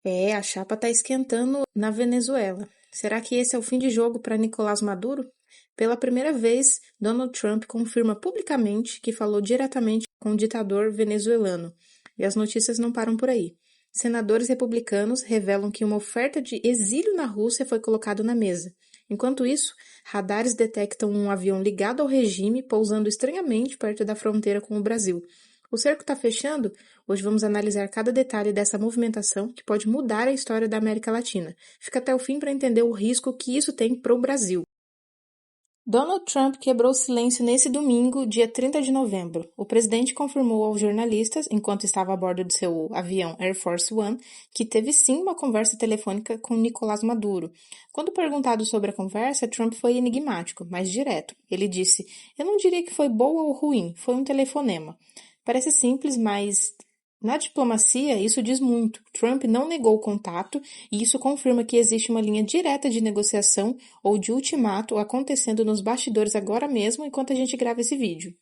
A chapa está esquentando na Venezuela. Será que esse é o fim de jogo para Nicolás Maduro? Pela primeira vez, Donald Trump confirma publicamente que falou diretamente com o ditador venezuelano. E as notícias não param por aí. Senadores republicanos revelam que uma oferta de exílio na Rússia foi colocada na mesa. Enquanto isso, radares detectam um avião ligado ao regime pousando estranhamente perto da fronteira com o Brasil. O cerco está fechando? Hoje vamos analisar cada detalhe dessa movimentação que pode mudar a história da América Latina. Fica até o fim para entender o risco que isso tem para o Brasil. Donald Trump quebrou o silêncio nesse domingo, dia 30 de novembro. O presidente confirmou aos jornalistas, enquanto estava a bordo de seu avião Air Force One, que teve sim uma conversa telefônica com Nicolás Maduro. Quando perguntado sobre a conversa, Trump foi enigmático, mas direto. Ele disse: "Eu não diria que foi boa ou ruim, foi um telefonema." Parece simples, mas na diplomacia isso diz muito. Trump não negou o contato e isso confirma que existe uma linha direta de negociação ou de ultimato acontecendo nos bastidores agora mesmo enquanto a gente grava esse vídeo.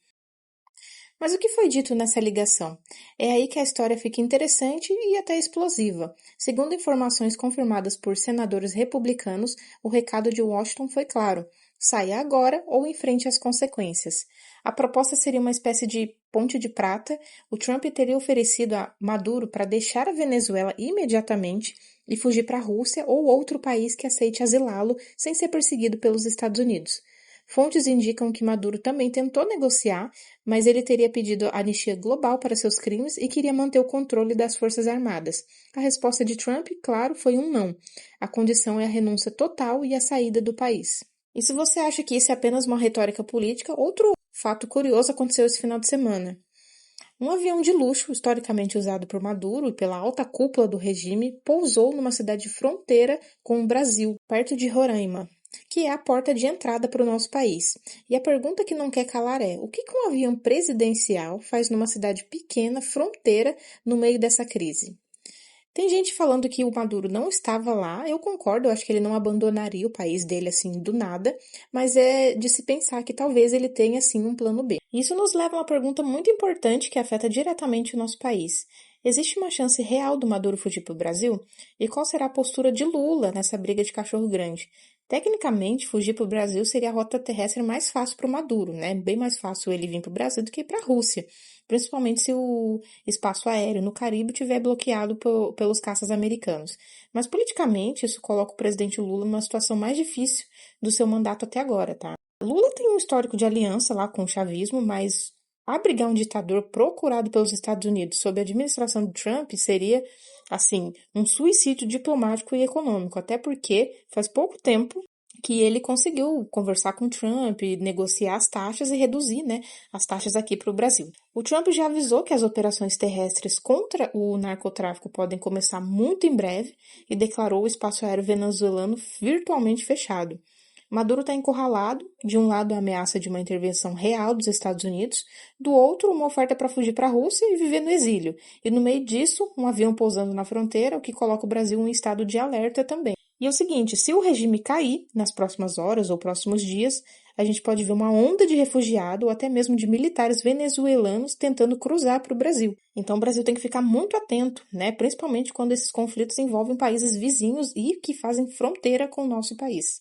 Mas o que foi dito nessa ligação? É aí que a história fica interessante e até explosiva. Segundo informações confirmadas por senadores republicanos, o recado de Washington foi claro: saia agora ou enfrente as consequências. A proposta seria uma espécie de ponte de prata. O Trump teria oferecido a Maduro para deixar a Venezuela imediatamente e fugir para a Rússia ou outro país que aceite asilá-lo sem ser perseguido pelos Estados Unidos. Fontes indicam que Maduro também tentou negociar, mas ele teria pedido anistia global para seus crimes e queria manter o controle das Forças Armadas. A resposta de Trump, claro, foi um não. A condição é a renúncia total e a saída do país. E se você acha que isso é apenas uma retórica política, outro fato curioso aconteceu esse final de semana. Um avião de luxo, historicamente usado por Maduro e pela alta cúpula do regime, pousou numa cidade fronteira com o Brasil, perto de Roraima, que é a porta de entrada para o nosso país. E a pergunta que não quer calar é: o que um avião presidencial faz numa cidade pequena, fronteira, no meio dessa crise? Tem gente falando que o Maduro não estava lá, eu concordo, eu acho que ele não abandonaria o país dele assim do nada, mas é de se pensar que talvez ele tenha assim um plano B. Isso nos leva a uma pergunta muito importante que afeta diretamente o nosso país. Existe uma chance real do Maduro fugir para o Brasil? E qual será a postura de Lula nessa briga de cachorro grande? Tecnicamente, fugir para o Brasil seria a rota terrestre mais fácil para o Maduro, né? Bem mais fácil ele vir para o Brasil do que para a Rússia, principalmente se o espaço aéreo no Caribe estiver bloqueado pelos caças americanos. Mas politicamente, isso coloca o presidente Lula numa situação mais difícil do seu mandato até agora, tá? Lula tem um histórico de aliança lá com o chavismo, mas abrigar um ditador procurado pelos Estados Unidos sob a administração de Trump seria, assim, um suicídio diplomático e econômico, até porque faz pouco tempo que ele conseguiu conversar com Trump, negociar as taxas e reduzir, né, as taxas aqui para o Brasil. O Trump já avisou que as operações terrestres contra o narcotráfico podem começar muito em breve e declarou o espaço aéreo venezuelano virtualmente fechado. Maduro está encurralado, de um lado a ameaça de uma intervenção real dos Estados Unidos, do outro uma oferta para fugir para a Rússia e viver no exílio, e no meio disso um avião pousando na fronteira, o que coloca o Brasil em estado de alerta também. E é o seguinte, se o regime cair nas próximas horas ou próximos dias, a gente pode ver uma onda de refugiados ou até mesmo de militares venezuelanos tentando cruzar para o Brasil. Então o Brasil tem que ficar muito atento, né? Principalmente quando esses conflitos envolvem países vizinhos e que fazem fronteira com o nosso país.